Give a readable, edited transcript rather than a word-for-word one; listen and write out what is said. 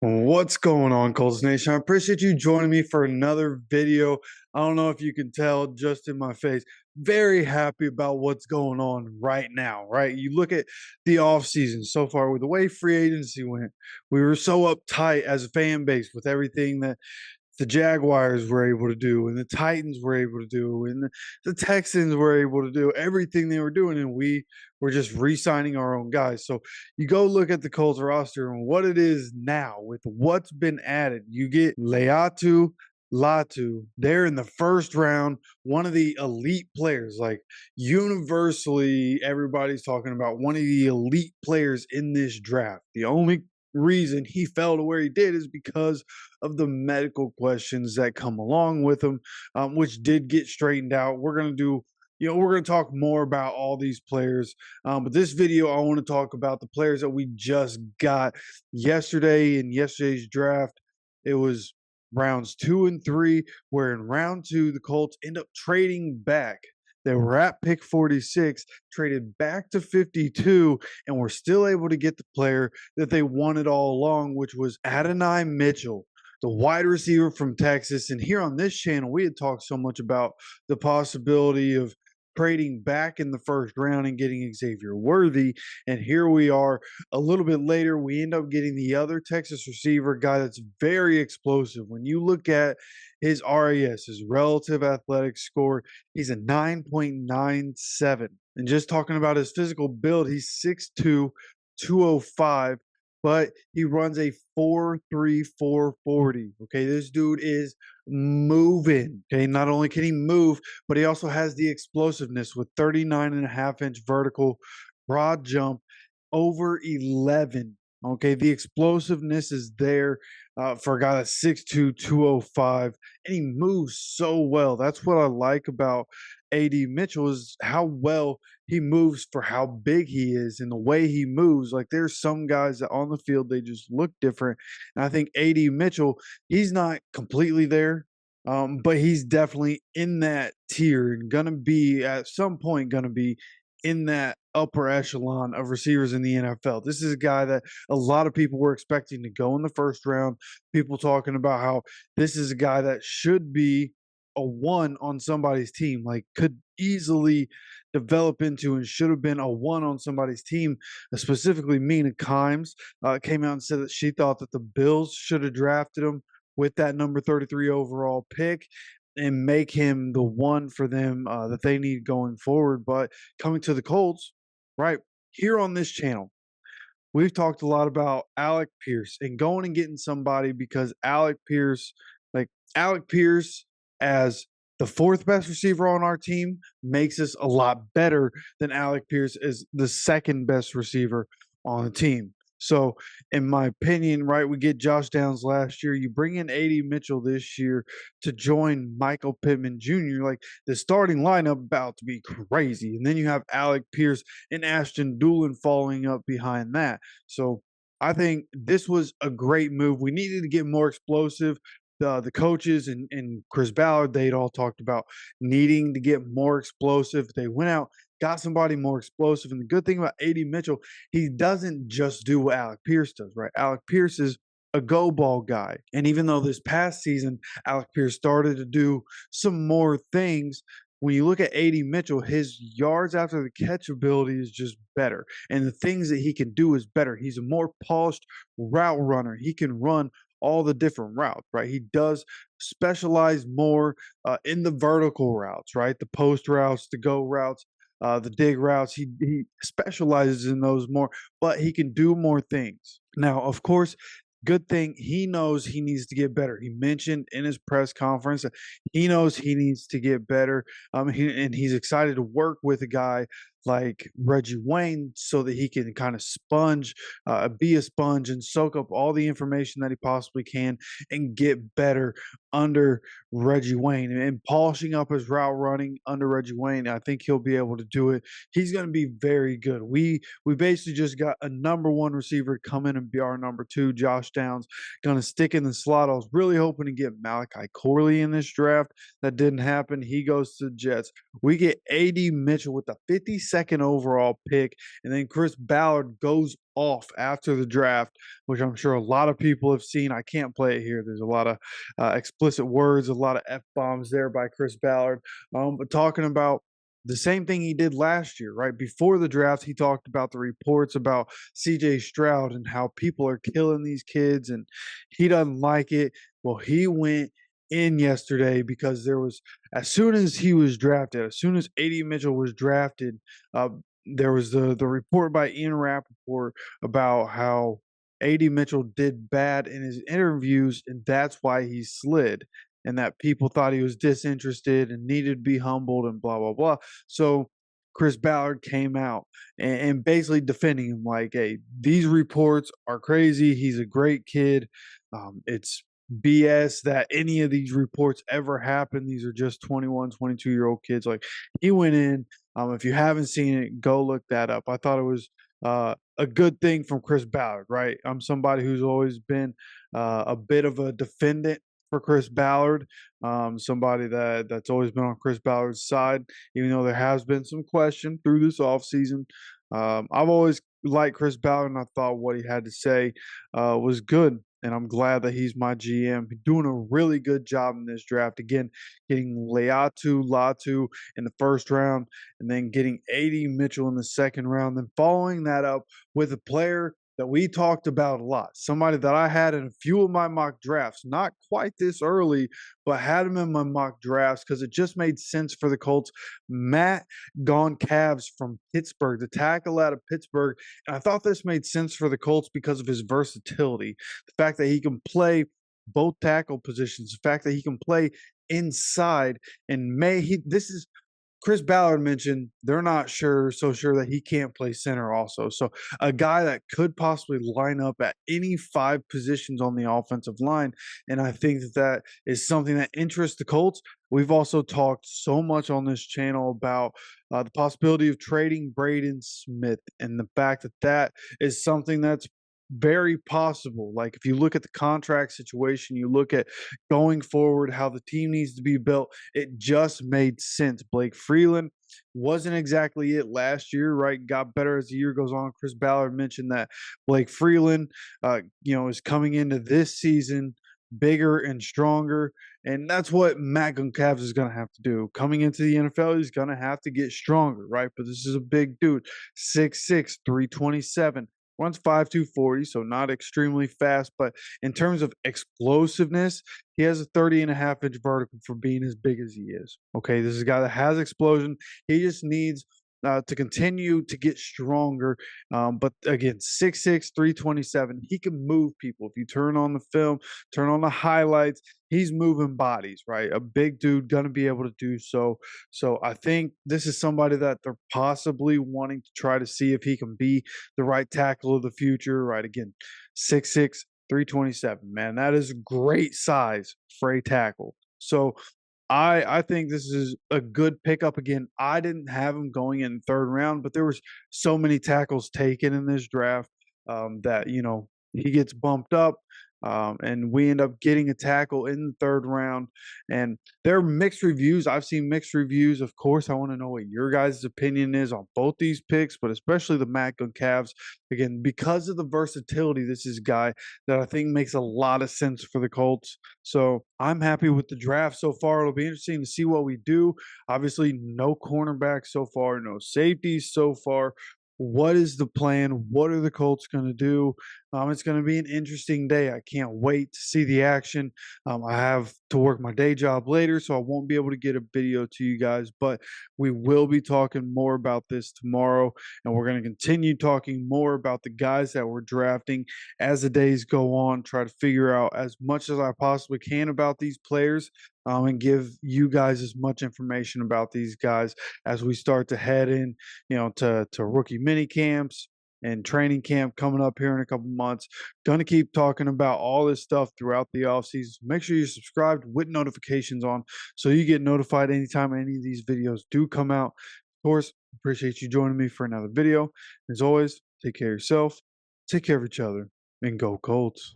What's going on, Colts Nation? I appreciate you joining me for another video. I don't know if you can tell just in my face. Very happy about what's going on right now, right? You look at the offseason so far with the way free agency went. We were so uptight as a fan base with everything that the Jaguars were able to do, and the Titans were able to do, and the Texans were able to do everything they were doing, and we were just re-signing our own guys. So you go look at the Colts roster and what it is now with what's been added. You get Leatu Latu. They're in the first round, one of the elite players. Like universally, everybody's talking about one of the elite players in this draft. The only reason he fell to where he did is because of the medical questions that come along with him, which did get straightened out. We're going to do we're going to talk more about all these players. But this video, I want to talk about the players that we just got yesterday in yesterday's draft. It was rounds 2 and 3, where in round 2, the Colts end up trading back. They were at pick 46, traded back to 52, and were still able to get the player that they wanted all along, which was Adonai Mitchell, the wide receiver from Texas. And here on this channel, we had talked so much about the possibility of trading back in the first round and getting Xavier Worthy. And here we are a little bit later. We end up getting the other Texas receiver guy that's very explosive. When you look at his RAS, his relative athletic score, he's a 9.97. And just talking about his physical build, he's 6'2", 205, but he runs a 4.3 440. Okay, this dude is moving. Okay, not only can he move, but he also has the explosiveness with 39.5-inch vertical, broad jump, over 11. Okay, the explosiveness is there for a guy that's 6'2", 205, and he moves so well. That's what I like about AD Mitchell, is how well he moves for how big he is and the way he moves. Like, there's some guys that on the field, they just look different. And I think AD Mitchell, he's not completely there, but he's definitely in that tier and gonna be at some point gonna be in that upper echelon of receivers in the NFL. This is a guy that a lot of people were expecting to go in the first round. People talking about how this is a guy that should be a one on somebody's team, like could easily develop into and should have been a one on somebody's team. Specifically, Mina Kimes came out and said that she thought that the Bills should have drafted him with that number 33 overall pick and make him the one for them that they need going forward. But coming to the Colts, right here on this channel, we've talked a lot about Alec Pierce and going and getting somebody, because Alec Pierce as the fourth best receiver on our team makes us a lot better than Alec Pierce as the second best receiver on the team. So, in my opinion, right, we get Josh Downs last year. You bring in AD Mitchell this year to join Michael Pittman Jr. Like, the starting lineup about to be crazy. And then you have Alec Pierce and Ashton Doolin following up behind that. So, I think this was a great move. We needed to get more explosive. The coaches and Chris Ballard, they'd all talked about needing to get more explosive. They went out, got somebody more explosive. And the good thing about AD Mitchell, he doesn't just do what Alec Pierce does, right? Alec Pierce is a go ball guy. And even though this past season, Alec Pierce started to do some more things, when you look at AD Mitchell, his yards after the catch ability is just better. And the things that he can do is better. He's a more polished route runner. He can run all the different routes, right? He does specialize more in the vertical routes, right? The post routes, the go routes, the dig routes. He specializes in those more, but he can do more things. Now, of course, good thing he knows he needs to get better. He mentioned in his press conference that he knows he needs to get better. And he's excited to work with a guy like Reggie Wayne so that he can kind of be a sponge and soak up all the information that he possibly can and get better under Reggie Wayne and polishing up his route running under Reggie Wayne. I think he'll be able to do it. He's going to be very good. We basically just got a number one receiver come in and be our number two. Josh Downs going to stick in the slot. I was really hoping to get Malachi Corley in this draft. That didn't happen. He goes to the Jets. We get AD Mitchell with the 22nd overall pick. And then Chris Ballard goes off after the draft, which I'm sure a lot of people have seen. I can't play it here. There's a lot of explicit words, a lot of F bombs there by Chris Ballard. But talking about the same thing he did last year, right? Before the draft, he talked about the reports about CJ Stroud and how people are killing these kids and he doesn't like it. Well, he went in yesterday because there was, as soon as he was drafted, as soon as AD Mitchell was drafted, uh, there was the report by Ian Rappaport about how AD Mitchell did bad in his interviews, and that's why he slid, and that people thought he was disinterested and needed to be humbled and blah blah blah. So Chris Ballard came out and basically defending him like, "Hey, these reports are crazy. He's a great kid. It's BS that any of these reports ever happened. These are just 21, 22-year-old kids." Like he went in. If you haven't seen it, go look that up. I thought it was a good thing from Chris Ballard, right? I'm somebody who's always been a bit of a defendant for Chris Ballard, somebody that's always been on Chris Ballard's side, even though there has been some question through this offseason. I've always liked Chris Ballard, and I thought what he had to say was good. And I'm glad that he's my GM, doing a really good job in this draft. Again, getting Latu in the first round, and then getting AD Mitchell in the second round, then following that up with a player that we talked about a lot, somebody that I had in a few of my mock drafts, not quite this early, but had him in my mock drafts because it just made sense for the Colts. Matt Goncalves from Pittsburgh, the tackle out of Pittsburgh. And I thought this made sense for the Colts because of his versatility, the fact that he can play both tackle positions, the fact that he can play inside, and this is Chris Ballard mentioned they're not so sure that he can't play center also. So a guy that could possibly line up at any five positions on the offensive line. And I think that is something that interests the Colts. We've also talked so much on this channel about the possibility of trading Braden Smith, and the fact that that is something that's very possible. Like if you look at the contract situation, you look at going forward, how the team needs to be built, it just made sense. Blake Freeland wasn't exactly it last year, right? Got better as the year goes on. Chris Ballard mentioned that Blake Freeland, is coming into this season bigger and stronger. And that's what Matt Goncalves is going to have to do. Coming into the NFL, he's going to have to get stronger, right? But this is a big dude, 6'6", 327. Runs 5'2", 40, so not extremely fast. But in terms of explosiveness, he has a 30.5-inch vertical for being as big as he is. Okay, this is a guy that has explosion. He just needs to continue to get stronger. But again, 6'6", 327, he can move people. If you turn on the film, turn on the highlights, he's moving bodies, right? A big dude going to be able to do so. So I think this is somebody that they're possibly wanting to try to see if he can be the right tackle of the future, right? Again, 6'6", 327, man, that is great size for a tackle. So I think this is a good pickup. Again, I didn't have him going in third round, but there was so many tackles taken in this draft that he gets bumped up, and we end up getting a tackle in the third round. And there are mixed reviews. I've seen mixed reviews. Of course, I want to know what your guys' opinion is on both these picks, but especially the Matt Goncalves. Again, because of the versatility, this is a guy that I think makes a lot of sense for the Colts. So I'm happy with the draft so far. It'll be interesting to see what we do. Obviously, no cornerbacks so far, no safeties so far. What is the plan? What are the Colts going to do? It's going to be an interesting day. I can't wait to see the action. I have to work my day job later, so I won't be able to get a video to you guys, but we will be talking more about this tomorrow, and we're going to continue talking more about the guys that we're drafting as the days go on, try to figure out as much as I possibly can about these players, and give you guys as much information about these guys as we start to head in, to rookie mini camps and training camp coming up here in a couple months. Going to keep talking about all this stuff throughout the offseason. Make sure you're subscribed with notifications on so you get notified anytime any of these videos do come out. Of course, appreciate you joining me for another video. As always, take care of yourself, take care of each other, and go Colts.